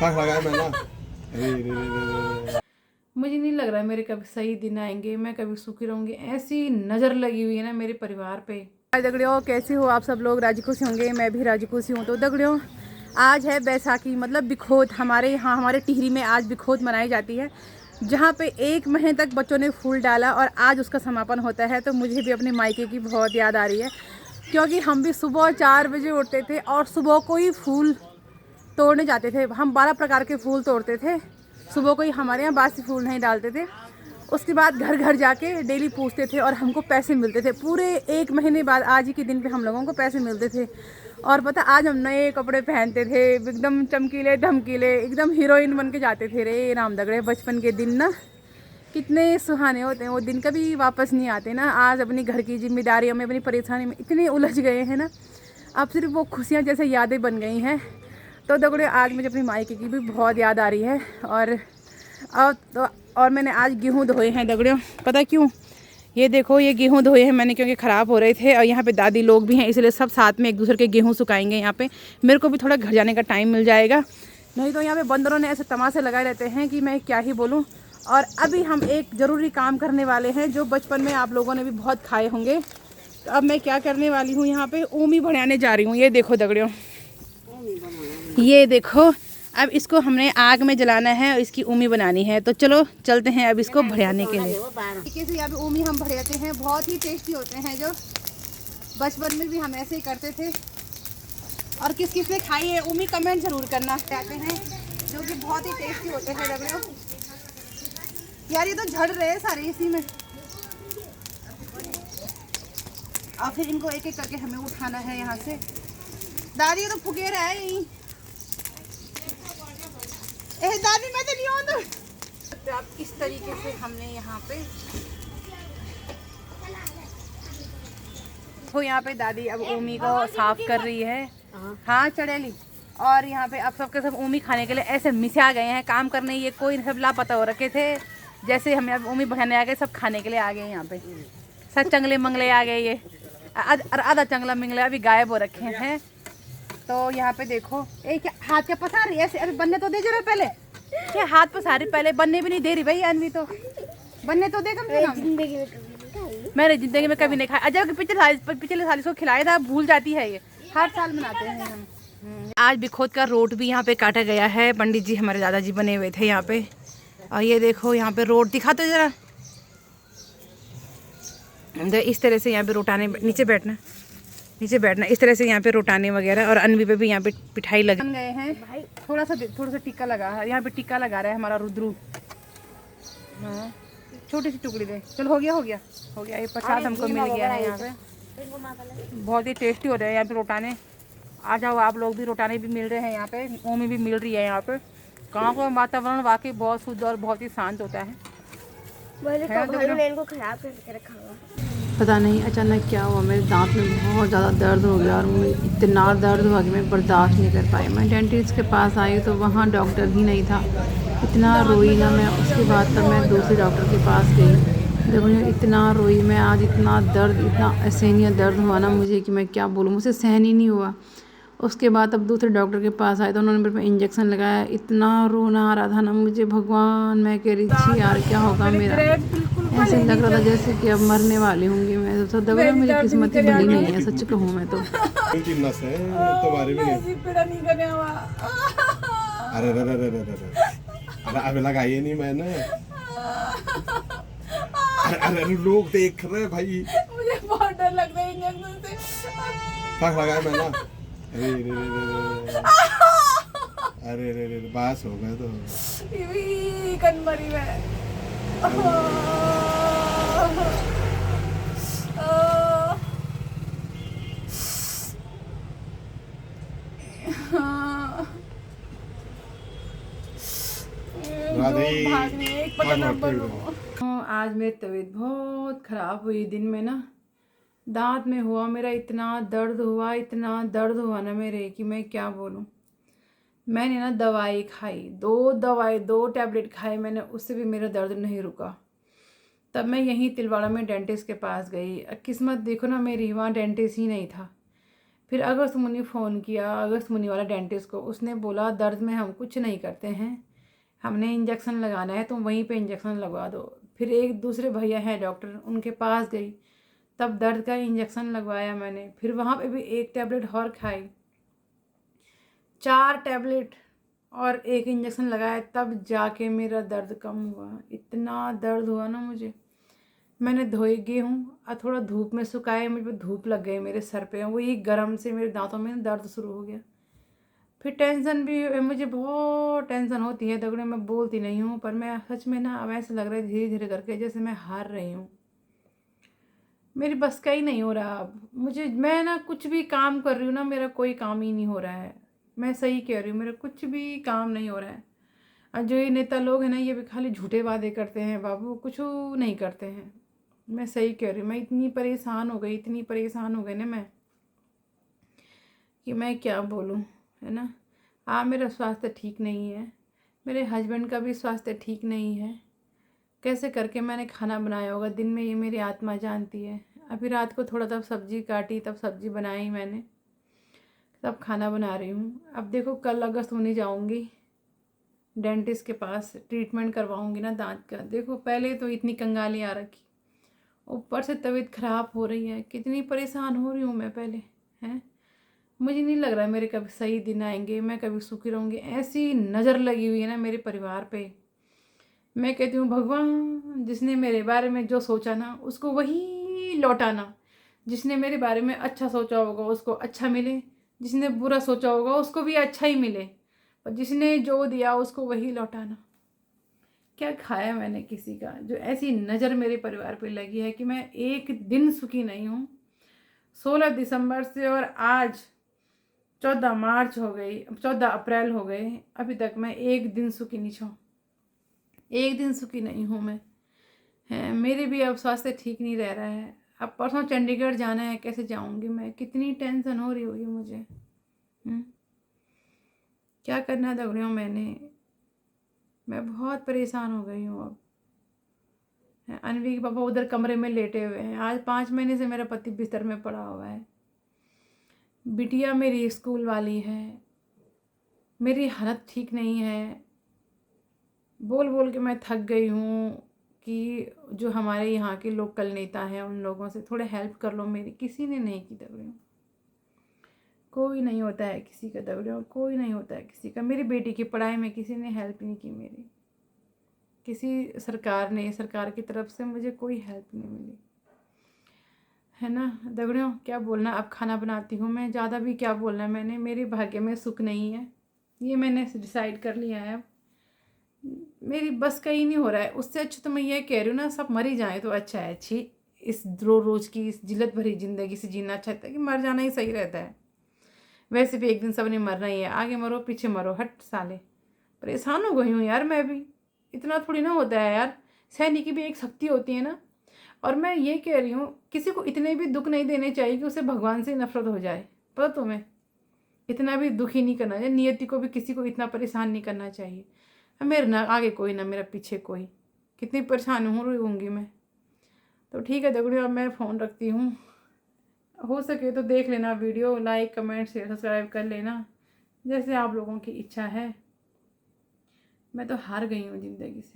फाक लगाया मैं ना। अरे रे रे रे रे। मुझे नहीं लग रहा मेरे कभी सही दिन आएंगे, मैं कभी सुखी रहूंगी। ऐसी नज़र लगी हुई है ना मेरे परिवार पे। दगड़ियों, कैसे हो आप सब लोग? राजी खुशी होंगे, मैं भी राजी खुशी हूँ। तो दगड़ियों, आज है बैसाखी, मतलब बिखोत। हमारे यहाँ, हमारे टिहरी में आज बिखोत मनाई जाती है, जहाँ पे 1 महीने तक बच्चों ने फूल डाला और आज उसका समापन होता है। तो मुझे भी अपने मायके की बहुत याद आ रही है, क्योंकि हम भी सुबह 4 बजे उठते थे और सुबह को ही फूल तोड़ने जाते थे। हम 12 प्रकार के फूल तोड़ते थे सुबह को ही। हमारे यहाँ बासी फूल नहीं डालते थे। उसके बाद घर घर जाके डेली पूछते थे और हमको पैसे मिलते थे। पूरे 1 महीने बाद आज ही के दिन पे हम लोगों को पैसे मिलते थे। और पता, आज हम नए कपड़े पहनते थे, एकदम चमकीले धमकीले, एकदम हीरोइन बन के जाते थे। रे राम दगड़े, बचपन के दिन ना कितने सुहाने होते हैं। वो दिन कभी वापस नहीं आते ना। आज अपनी घर की जिम्मेदारियों में, अपनी परेशानी में इतने उलझ गए हैं ना, अब सिर्फ वो खुशियाँ जैसे यादें बन गई हैं। तो दगड़े, आज मुझे अपनी मायके की भी बहुत याद आ रही है। और मैंने आज गेहूँ धोए हैं दगड़ियों। पता क्यों? ये देखो, ये गेहूँ धोए हैं मैंने क्योंकि ख़राब हो रहे थे। और यहाँ पे दादी लोग भी हैं, इसलिए सब साथ में एक दूसरे के गेहूँ सुखाएंगे यहाँ पे। मेरे को भी थोड़ा घर जाने का टाइम मिल जाएगा, नहीं तो यहाँ पे बंदरों ने ऐसे तमाशे लगाए रहते हैं कि मैं क्या ही बोलूँ। और अभी हम एक ज़रूरी काम करने वाले हैं, जो बचपन में आप लोगों ने भी बहुत खाए होंगे। तो अब मैं क्या करने वाली हूँ, यहाँ पे ऊमी बनाने जा रही हूँ। ये देखो दगड़ियों, ये देखो, अब इसको हमने आग में जलाना है और इसकी ऊमी बनानी है। तो चलो चलते हैं अब इसको भड़ाने के लिए। तरीके से यहाँ पे ऊमी हम भड़ाते हैं, बहुत ही टेस्टी होते हैं। जो बचपन में भी हम ऐसे ही करते थे। और किस किस ने खाई है ऊमी, कमेंट जरूर करना चाहते हैं, जो कि बहुत ही टेस्टी होते हैं दगड़ियों। यार ये तो झड़ रहे हैं सारे इसी में, और फिर इनको एक एक करके हमें उठाना है यहाँ से। दादी तो फुकेरा है यही। दादी मैं तो नहीं हूँ। तो अब इस तरीके से हमने यहाँ पे, तो यहाँ पे दादी अब ऊमी को साफ कर रही है। हाँ चढ़ेली। और यहाँ पे अब सबके सब ऊमी खाने के लिए ऐसे मिसा गए हैं काम करने। ये कोई सब लापता हो रखे थे, जैसे हमें अब ऊमी बढ़ाने आ गए, सब खाने के लिए आ गए यहाँ पे। सब चंगले मंगले आ गए, ये आधा चंगला मिंगला अभी गायब हो रखे हैं। तो यहाँ पे देखो, एक हाथ क्या पसार रही है ऐसे? अरे बनने तो दे जरा पहले। क्या हाथ पसारी पहले, बनने भी नहीं दे रही भाई अनवी तो। बनने तो दे कम से कम। मैंने जिंदगी में कभी नहीं खाया। अजब पिछले साल इसको खिलाया था, भूल जाती है। ये हर साल मनाते हैं हम। आज बिखोत का रोट भी यहाँ पे काटा गया है। पंडित जी, हमारे दादाजी बने हुए थे यहाँ पे। और ये देखो यहाँ पे रोट दिखाते जरा। इस तरह से यहाँ पे रोटाने, नीचे बैठना, नीचे बैठना, इस तरह से यहाँ पे रोटाने वगैरह। और अनवी पे भी यहाँ पे पिठाई लग गए हैं। थोड़ा सा टिक्का लगा है यहाँ पे। टिक्का लगा रहा है हमारा रुद्रू। हाँ, छोटी सी टुकड़ी दे। चलो हो गया हो गया हो गया। ये प्रसाद हमको मिल गया है यहाँ पे। बहुत ही टेस्टी हो रहे हैं यहाँ पे रोटाने। आ जाओ आप लोग भी, रोटाने भी मिल रहे हैं यहाँ पे, ऊमी भी मिल रही है यहाँ पे। गाँव का वातावरण वाकई बहुत शुद्ध और बहुत ही शांत होता है। पता नहीं अचानक क्या हुआ, मेरे दांत में बहुत ज़्यादा दर्द हो गया और मुझे इतना दर्द हुआ कि मैं बर्दाश्त नहीं कर पाई। मैं डेंटिस्ट के पास आई तो वहाँ डॉक्टर ही नहीं था। इतना रोई ना मैं। उसके बाद तब मैं दूसरे डॉक्टर के पास गई। जब मुझे इतना रोई मैं, आज इतना दर्द, इतना असहनीय दर्द हुआ ना मुझे कि मैं क्या बोलूँ, मुझसे सहन ही नहीं हुआ। उसके बाद अब दूसरे डॉक्टर के पास आए तो उन्होंने मेरे पे इंजेक्शन लगाया। इतना रोना आ रहा था ना मुझे, भगवान, मैं कह रही थी यार क्या होगा मेरा। ऐसे लग रहा था जैसे कि अब मरने वाली होंगी मैं। तो दगड़ियों, मेरी किस्मत ही भली नहीं है, सच कहूँ मैं तो। अरे लगाइए नहीं मैंने। अरे लोग देख रहे भाई, मुझे बहुत डर लग रहा है इंजेक्शन से। फाक लगाया मैं ना। अरे रे रे रे रे। अरे रे रे, बास हो गया तो कनमरी में। आज मेरी तबीयत बहुत ख़राब हुई दिन में ना। दांत में हुआ मेरा, इतना दर्द हुआ, इतना दर्द हुआ ना मेरे कि मैं क्या बोलूँ। मैंने ना दवाई खाई, 2 टैबलेट खाए मैंने, उससे भी मेरा दर्द नहीं रुका। तब मैं यहीं तिलवाड़ा में डेंटिस्ट के पास गई। किस्मत देखो ना मेरी, वहाँ डेंटिस्ट ही नहीं था। फिर अगस्त मुनि फ़ोन किया, अगस्त मुनि वाला डेंटिस्ट को। उसने बोला दर्द में हम कुछ नहीं करते हैं, हमने इंजेक्शन लगाना है, तुम वहीं पे इंजेक्शन लगवा दो। फिर एक दूसरे भैया हैं डॉक्टर, उनके पास गई, तब दर्द का इंजेक्शन लगवाया मैंने। फिर वहाँ पे भी एक टैबलेट और खाई, 4 टैबलेट और एक इंजेक्शन लगाया, तब जाके मेरा दर्द कम हुआ। इतना दर्द हुआ ना मुझे, मैंने धोए गेहूँ और थोड़ा धूप में सुखाए, मुझे धूप लग गई मेरे सर पे, वही गर्म से मेरे दांतों में दर्द शुरू हो गया। फिर टेंशन भी, मुझे बहुत टेंशन होती है दगड़े, मैं बोलती नहीं हूँ, पर मैं सच में ना अब ऐसा लग रहा है धीरे धीरे करके जैसे मैं हार रही हूँ, मेरी बस का ही नहीं हो रहा अब मुझे। मैं ना कुछ भी काम कर रही हूँ ना, मेरा कोई काम ही नहीं हो रहा है, मैं सही कह रही हूँ, मेरा कुछ भी काम नहीं हो रहा है। और जो ये नेता लोग हैं ना, ये भी खाली झूठे वादे करते हैं बाबू, कुछ नहीं करते हैं। मैं सही कह रही हूँ, मैं इतनी परेशान हो गई, इतनी परेशान हो गई ना मैं, कि मैं क्या बोलूँ, है ना। मेरा स्वास्थ्य ठीक नहीं है, मेरे हस्बैंड का भी स्वास्थ्य ठीक नहीं है। कैसे करके मैंने खाना बनाया होगा दिन में, ये मेरी आत्मा जानती है। अभी रात को थोड़ा तब सब्जी काटी, तब सब्जी बनाई मैंने, तब खाना बना रही हूँ। अब देखो कल अगस्त होने जाऊँगी डेंटिस्ट के पास, ट्रीटमेंट करवाऊँगी ना दांत का। देखो पहले तो इतनी कंगाली आ रखी, ऊपर से तबीयत ख़राब हो रही है, कितनी परेशान हो रही हूँ मैं पहले, हैं। मुझे नहीं लग रहा है मेरे कभी सही दिन आएंगे, मैं कभी सुखी रहूँगी। ऐसी नज़र लगी हुई है ना मेरे परिवार पे, मैं कहती हूँ भगवान जिसने मेरे बारे में जो सोचा ना उसको वही लौटाना, जिसने मेरे बारे में अच्छा सोचा होगा उसको अच्छा मिले, जिसने बुरा सोचा होगा उसको भी अच्छा ही मिले, और जिसने जो दिया उसको वही लौटाना। क्या खाया मैंने किसी का, जो ऐसी नज़र मेरे परिवार पे लगी है कि मैं एक दिन सुखी नहीं हूँ। 16 दिसंबर से और आज 14 मार्च हो गई, 14 अप्रैल हो गए, अभी तक मैं एक दिन सुखी नहीं छूँ, एक दिन सुखी नहीं हूँ मैं, है। मेरे भी अब स्वास्थ्य ठीक नहीं रह रहा है। अब परसों चंडीगढ़ जाना है, कैसे जाऊँगी मैं, कितनी टेंशन हो रही होगी मुझे। क्या करना दगड़ियों मैंने, मैं बहुत परेशान हो गई हूँ अब। अनवी के पापा उधर कमरे में लेटे हुए हैं, आज 5 महीने से मेरा पति बिस्तर में पड़ा हुआ है। बिटिया मेरी स्कूल वाली है, मेरी हालत ठीक नहीं है। बोल बोल के मैं थक गई हूँ कि जो हमारे यहाँ के लोकल नेता हैं उन लोगों से थोड़े हेल्प कर लो मेरी। किसी ने नहीं की दगड़ियों, कोई नहीं होता है किसी का दगड़ियों, कोई नहीं होता है किसी का। मेरी बेटी की पढ़ाई में किसी ने हेल्प नहीं की मेरी, किसी सरकार की तरफ से मुझे कोई हेल्प नहीं मिली, है ना दगड़ियों। क्या बोलना, अब खाना बनाती हूँ मैं, ज़्यादा भी क्या बोलना है मैंने, मेरे भाग्य में सुख नहीं है, ये मैंने डिसाइड कर लिया है। मेरी बस का ही नहीं हो रहा है। उससे अच्छा तो मैं ये कह रही हूँ ना, सब मर ही जाए तो अच्छा है। अच्छी इस रोज़ की इस जिल्लत भरी ज़िंदगी से जीना अच्छा है, कि मर जाना ही सही रहता है। वैसे भी एक दिन सब ने मरना ही है, आगे मरो पीछे मरो, हट साले। परेशान हो गई हूँ यार मैं भी, इतना थोड़ी ना होता है यार, सहने की भी एक शक्ति होती है ना। और मैं ये कह रही हूँ, किसी को इतने भी दुख नहीं देने चाहिए कि उसे भगवान से नफरत हो जाए, पता तुम्हें, इतना भी दुखी नहीं करना चाहिए, नियति को भी किसी को इतना परेशान नहीं करना चाहिए। मेरे ना आगे कोई ना मेरा पीछे कोई, कितनी परेशान हो रही होंगी मैं। तो ठीक है दगड़ियों, अब मैं फ़ोन रखती हूँ। हो सके तो देख लेना video, like comment share subscribe कर लेना, जैसे आप लोगों की इच्छा है। मैं तो हार गई हूँ ज़िंदगी से।